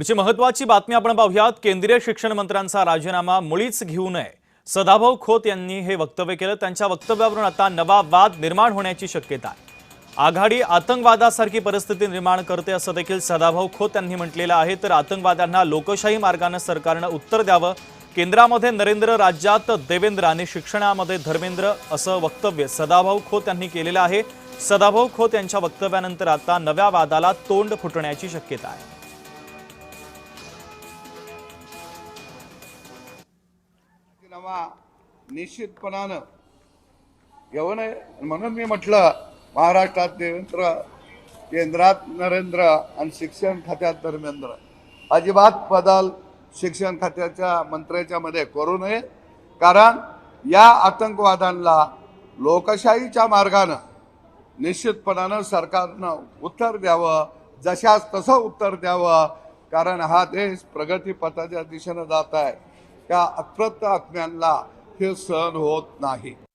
पुढची महत्त्वाची बातमी आपण पाहूयात। केंद्रीय शिक्षण मंत्र्यांचा राजीनामा मुळीच घेऊ नये, सदाभाऊ खोत यांनी हे वक्तव्य केलं। त्यांच्या वक्तव्यावरून आता नवा वाद निर्माण होण्याची शक्यता आहे। आघाडी आतंकवादासारखी परिस्थिती निर्माण करते असं देखील सदाभाऊ खोत यांनी म्हटलेलं आहे। तर आतंकवाद्यांना लोकशाही मार्गाने सरकारने उत्तर द्यावं, केंद्रामध्ये नरेंद्र, राज्यात देवेंद्र आणि शिक्षणामध्ये धर्मेंद्र असं वक्तव्य सदाभाऊ खोत यांनी केलेलं आहे। सदाभाऊ खोत यांच्या वक्तव्यानंतर आता नव्या वादाला तोंड फुटण्याची शक्यता आहे। निश्चितपणाने येऊ नये म्हणून मी म्हटलं, महाराष्ट्रात देवेंद्र, केंद्रात नरेंद्र आणि शिक्षण खात्यात धर्मेंद्र, अजिबात बदल शिक्षण खात्याच्या मंत्र्याच्या मध्ये करू नये। कारण या आतंकवादांना लोकशाहीच्या मार्गाने निश्चितपणाने सरकारनं उत्तर द्यावं, जशास तसं उत्तर द्यावं। कारण हा देश प्रगतीपथाच्या दिशेने जात आहे। त्या अकृत्य आत्म्यांना हे सहन होत नाही।